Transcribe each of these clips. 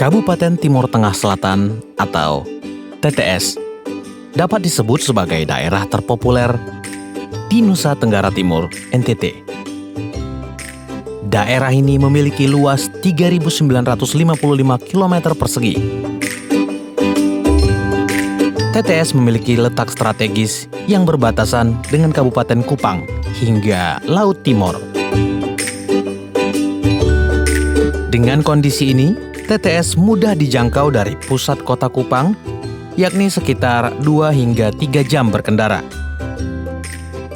Kabupaten Timur Tengah Selatan atau TTS dapat disebut sebagai daerah terpopuler di Nusa Tenggara Timur, NTT. Daerah ini memiliki luas 3.955 km persegi. TTS memiliki letak strategis yang berbatasan dengan Kabupaten Kupang hingga Laut Timor. Dengan kondisi ini, TTS mudah dijangkau dari pusat kota Kupang, yakni sekitar 2 hingga 3 jam berkendara.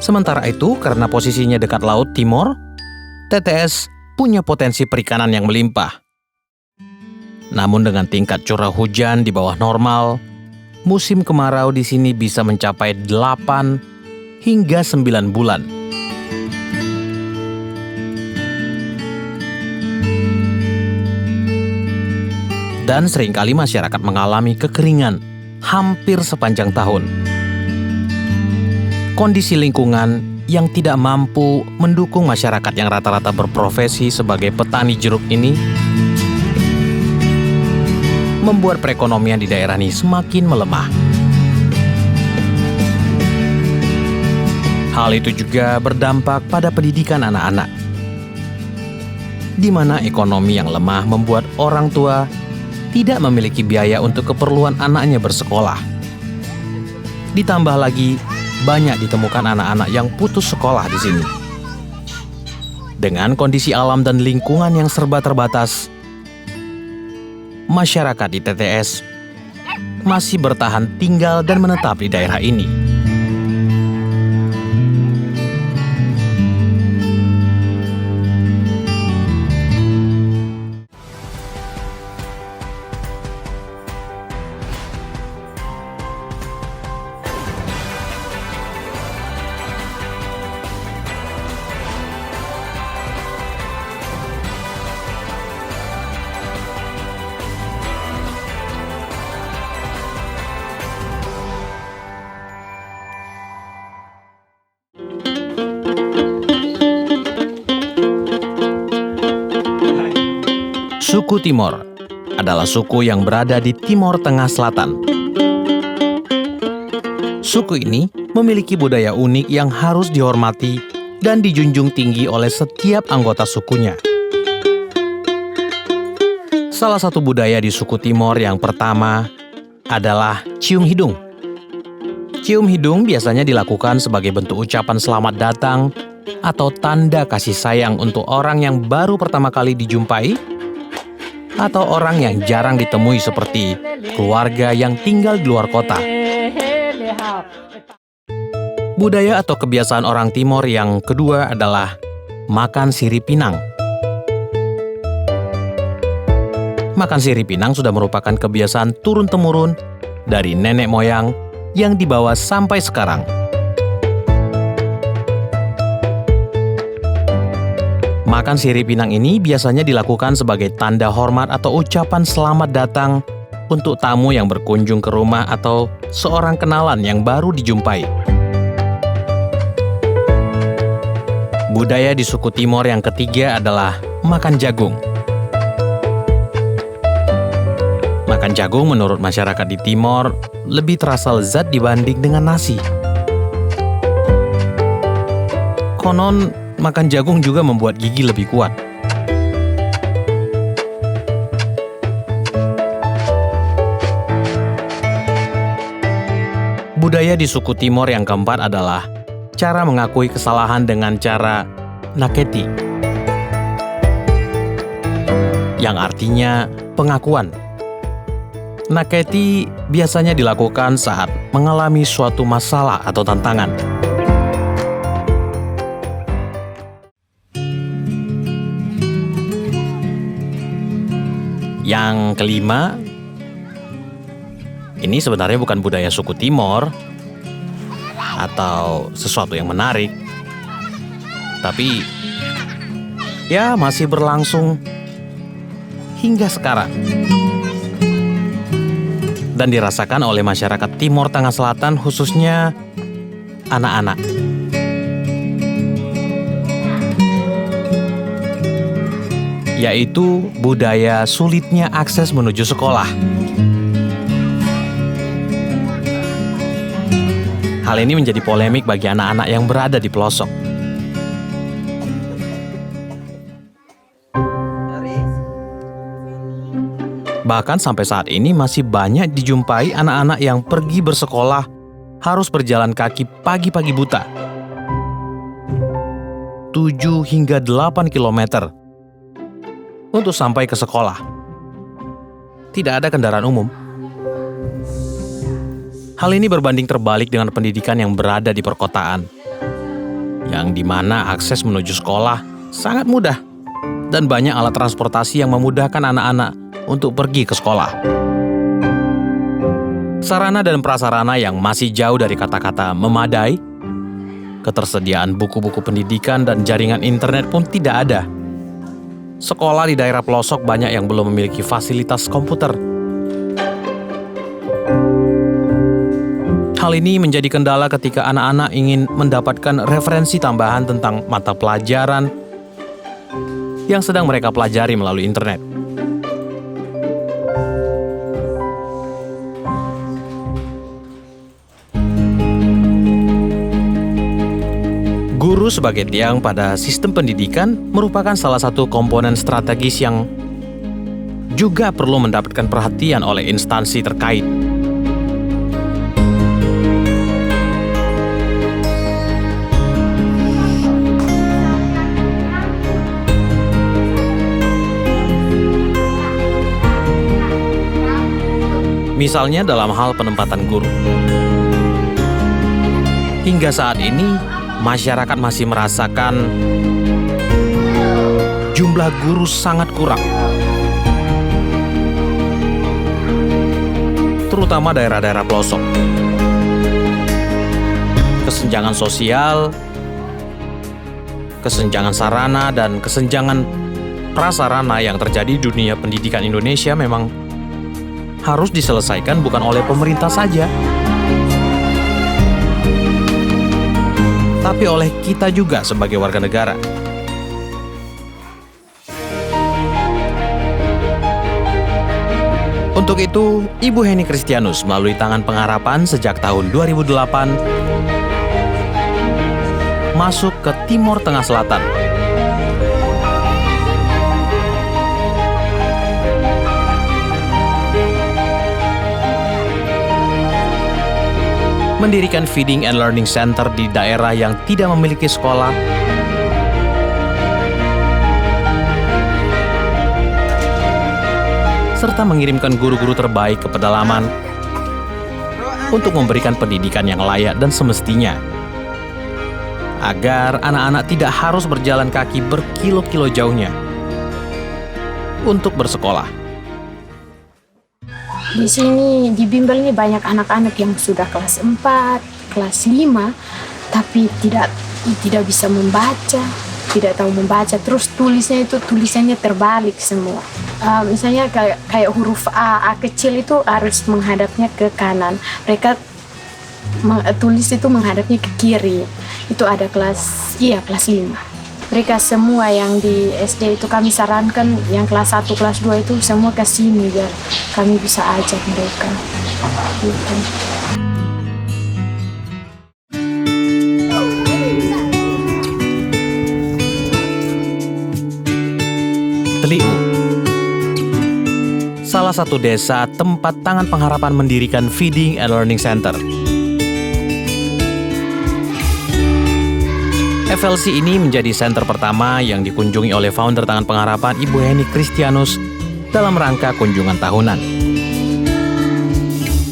Sementara itu, karena posisinya dekat Laut Timor, TTS punya potensi perikanan yang melimpah. Namun dengan tingkat curah hujan di bawah normal, musim kemarau di sini bisa mencapai 8 hingga 9 bulan. Dan seringkali masyarakat mengalami kekeringan hampir sepanjang tahun. Kondisi lingkungan yang tidak mampu mendukung masyarakat yang rata-rata berprofesi sebagai petani jeruk ini membuat perekonomian di daerah ini semakin melemah. Hal itu juga berdampak pada pendidikan anak-anak, di mana ekonomi yang lemah membuat orang tua tidak memiliki biaya untuk keperluan anaknya bersekolah. Ditambah lagi, banyak ditemukan anak-anak yang putus sekolah di sini. Dengan kondisi alam dan lingkungan yang serba terbatas, masyarakat di TTS masih bertahan tinggal dan menetap di daerah ini. Suku Timor adalah suku yang berada di Timor Tengah Selatan. Suku ini memiliki budaya unik yang harus dihormati dan dijunjung tinggi oleh setiap anggota sukunya. Salah satu budaya di suku Timor yang pertama adalah cium hidung. Cium hidung biasanya dilakukan sebagai bentuk ucapan selamat datang atau tanda kasih sayang untuk orang yang baru pertama kali dijumpai atau orang yang jarang ditemui seperti keluarga yang tinggal di luar kota. Budaya atau kebiasaan orang Timor yang kedua adalah makan sirip pinang. Makan sirip pinang sudah merupakan kebiasaan turun-temurun dari nenek moyang yang dibawa sampai sekarang. Makan sirip pinang ini biasanya dilakukan sebagai tanda hormat atau ucapan selamat datang untuk tamu yang berkunjung ke rumah atau seorang kenalan yang baru dijumpai. Budaya di suku Timor yang ketiga adalah makan jagung. Makan jagung menurut masyarakat di Timor lebih terasa lezat dibanding dengan nasi. Konon, makan jagung juga membuat gigi lebih kuat. Budaya di suku Timor yang keempat adalah cara mengakui kesalahan dengan cara naketi, yang artinya pengakuan. Naketi biasanya dilakukan saat mengalami suatu masalah atau tantangan. Yang kelima, ini sebenarnya bukan budaya suku Timor atau sesuatu yang menarik, tapi ya masih berlangsung hingga sekarang dan dirasakan oleh masyarakat Timor Tengah Selatan, khususnya anak-anak. yaitu budaya sulitnya akses menuju sekolah. Hal ini menjadi polemik bagi anak-anak yang berada di pelosok. Bahkan sampai saat ini masih banyak dijumpai anak-anak yang pergi bersekolah harus berjalan kaki pagi-pagi buta. 7 hingga 8 kilometer untuk sampai ke sekolah. Tidak ada kendaraan umum. Hal ini berbanding terbalik dengan pendidikan yang berada di perkotaan, yang dimana akses menuju sekolah sangat mudah dan banyak alat transportasi yang memudahkan anak-anak untuk pergi ke sekolah. Sarana dan prasarana yang masih jauh dari kata-kata memadai, ketersediaan buku-buku pendidikan dan jaringan internet pun tidak ada. Sekolah di daerah pelosok banyak yang belum memiliki fasilitas komputer. Hal ini menjadi kendala ketika anak-anak ingin mendapatkan referensi tambahan tentang mata pelajaran yang sedang mereka pelajari melalui internet. Guru sebagai tiang pada sistem pendidikan merupakan salah satu komponen strategis yang juga perlu mendapatkan perhatian oleh instansi terkait. Misalnya dalam hal penempatan guru. Hingga saat ini, masyarakat masih merasakan jumlah guru sangat kurang. Terutama daerah-daerah pelosok. Kesenjangan sosial, kesenjangan sarana, dan kesenjangan prasarana yang terjadi di dunia pendidikan Indonesia memang harus diselesaikan bukan oleh pemerintah saja, tapi oleh kita juga sebagai warga negara. Untuk itu, Ibu Heni Kristianus melalui Tangan Pengharapan sejak tahun 2008 masuk ke Timur Tengah Selatan. Mendirikan Feeding and Learning Center di daerah yang tidak memiliki sekolah, serta mengirimkan guru-guru terbaik ke pedalaman untuk memberikan pendidikan yang layak dan semestinya, agar anak-anak tidak harus berjalan kaki berkilo-kilo jauhnya untuk bersekolah. Di sini di bimbel ini banyak anak-anak yang sudah kelas 4, kelas 5, tapi tidak bisa membaca, tidak tahu membaca. Terus tulisannya terbalik semua. Misalnya kayak huruf A kecil itu harus menghadapnya ke kanan. Mereka tulis itu menghadapnya ke kiri. Itu ada kelas 5. Mereka semua yang di SD itu kami sarankan yang kelas 1, kelas 2 itu semua ke sini biar kami bisa ajak mereka. Gitu. Teliu, salah satu desa tempat Tangan Pengharapan mendirikan Feeding and Learning Center. FLC ini menjadi center pertama yang dikunjungi oleh founder Tangan Pengharapan Ibu Heni Kristianus dalam rangka kunjungan tahunan.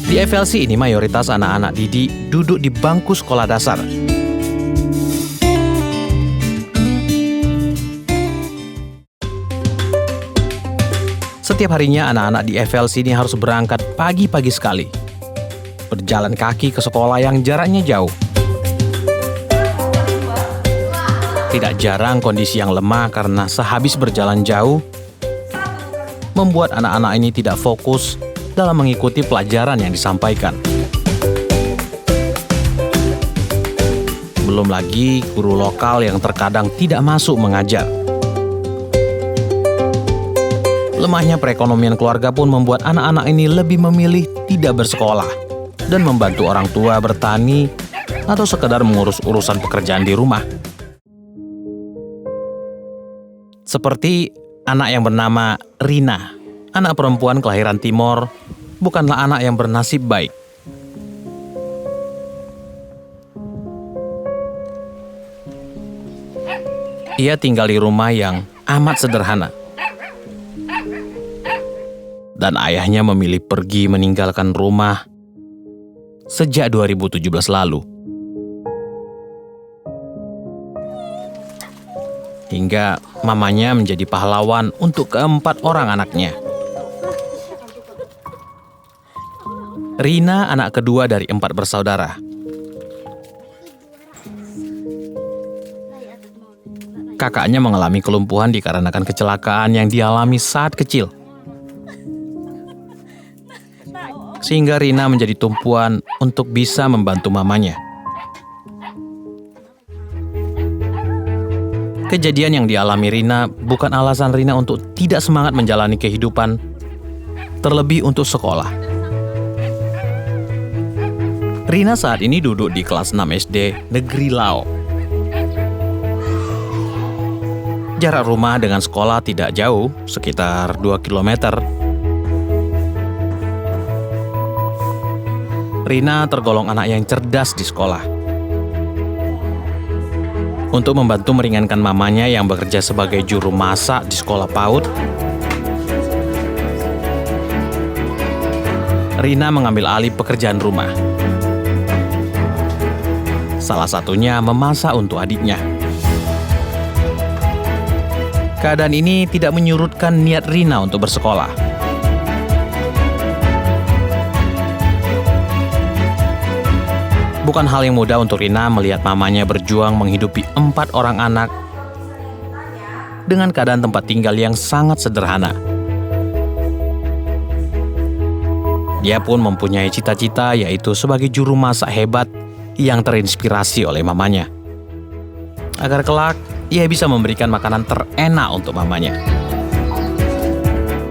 Di FLC ini mayoritas anak-anak didik duduk di bangku sekolah dasar. Setiap harinya anak-anak di FLC ini harus berangkat pagi-pagi sekali, berjalan kaki ke sekolah yang jaraknya jauh. Tidak jarang kondisi yang lemah karena sehabis berjalan jauh membuat anak-anak ini tidak fokus dalam mengikuti pelajaran yang disampaikan. Belum lagi guru lokal yang terkadang tidak masuk mengajar. Lemahnya perekonomian keluarga pun membuat anak-anak ini lebih memilih tidak bersekolah dan membantu orang tua bertani atau sekedar mengurus urusan pekerjaan di rumah. Seperti anak yang bernama Rina, anak perempuan kelahiran Timor, bukanlah anak yang bernasib baik. Ia tinggal di rumah yang amat sederhana. Dan ayahnya memilih pergi meninggalkan rumah sejak 2017 lalu. Hingga mamanya menjadi pahlawan untuk keempat orang anaknya. Rina anak kedua dari 4 bersaudara. Kakaknya mengalami kelumpuhan dikarenakan kecelakaan yang dialami saat kecil. Sehingga Rina menjadi tumpuan untuk bisa membantu mamanya. Kejadian yang dialami Rina bukan alasan Rina untuk tidak semangat menjalani kehidupan, terlebih untuk sekolah. Rina saat ini duduk di kelas 6 SD Negeri Lao. Jarak rumah dengan sekolah tidak jauh, sekitar 2 km. Rina tergolong anak yang cerdas di sekolah. Untuk membantu meringankan mamanya yang bekerja sebagai juru masak di sekolah PAUD, Rina mengambil alih pekerjaan rumah. Salah satunya memasak untuk adiknya. Keadaan ini tidak menyurutkan niat Rina untuk bersekolah. Bukan hal yang mudah untuk Rina melihat mamanya berjuang menghidupi 4 orang anak dengan keadaan tempat tinggal yang sangat sederhana. Dia pun mempunyai cita-cita yaitu sebagai juru masak hebat yang terinspirasi oleh mamanya. Agar kelak ia bisa memberikan makanan terenak untuk mamanya.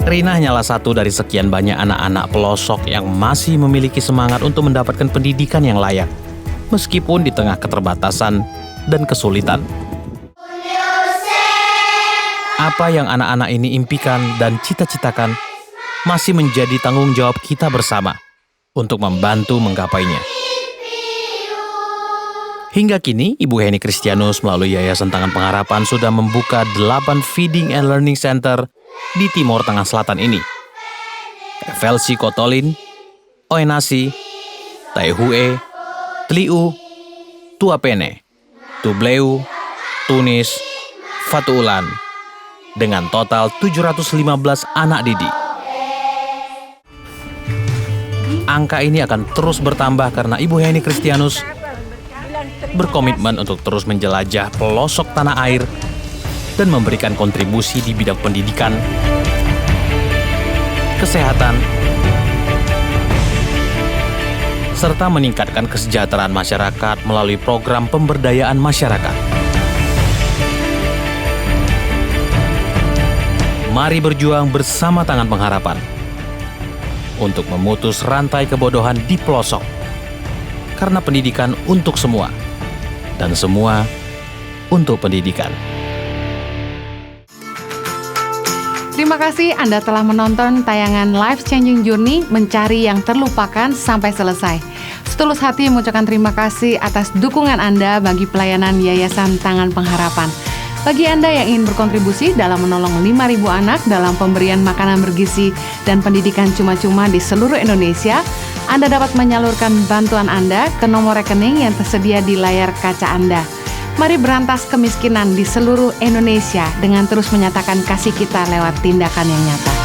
Rina hanyalah satu dari sekian banyak anak-anak pelosok yang masih memiliki semangat untuk mendapatkan pendidikan yang layak, meskipun di tengah keterbatasan dan kesulitan. Apa yang anak-anak ini impikan dan cita-citakan masih menjadi tanggung jawab kita bersama untuk membantu menggapainya. Hingga kini, Ibu Heni Kristianus melalui Yayasan Tangan Pengharapan sudah membuka 8 Feeding and Learning Center di Timur Tengah Selatan ini. FLC Kotolin, Oenasi, Taihue, Tliu, Tuapene, Tubleu, Tunis, Fatuulan, dengan total 715 anak didik. Angka ini akan terus bertambah karena Ibu Heni Kristianus berkomitmen untuk terus menjelajah pelosok tanah air dan memberikan kontribusi di bidang pendidikan, kesehatan, serta meningkatkan kesejahteraan masyarakat melalui program pemberdayaan masyarakat. Mari berjuang bersama Tangan Pengharapan untuk memutus rantai kebodohan di pelosok, karena pendidikan untuk semua, dan semua untuk pendidikan. Terima kasih Anda telah menonton tayangan Life Changing Journey Mencari yang Terlupakan sampai selesai. Setulus hati mengucapkan terima kasih atas dukungan Anda bagi pelayanan Yayasan Tangan Pengharapan. Bagi Anda yang ingin berkontribusi dalam menolong 5.000 anak dalam pemberian makanan bergizi dan pendidikan cuma-cuma di seluruh Indonesia, Anda dapat menyalurkan bantuan Anda ke nomor rekening yang tersedia di layar kaca Anda. Mari berantas kemiskinan di seluruh Indonesia dengan terus menyatakan kasih kita lewat tindakan yang nyata.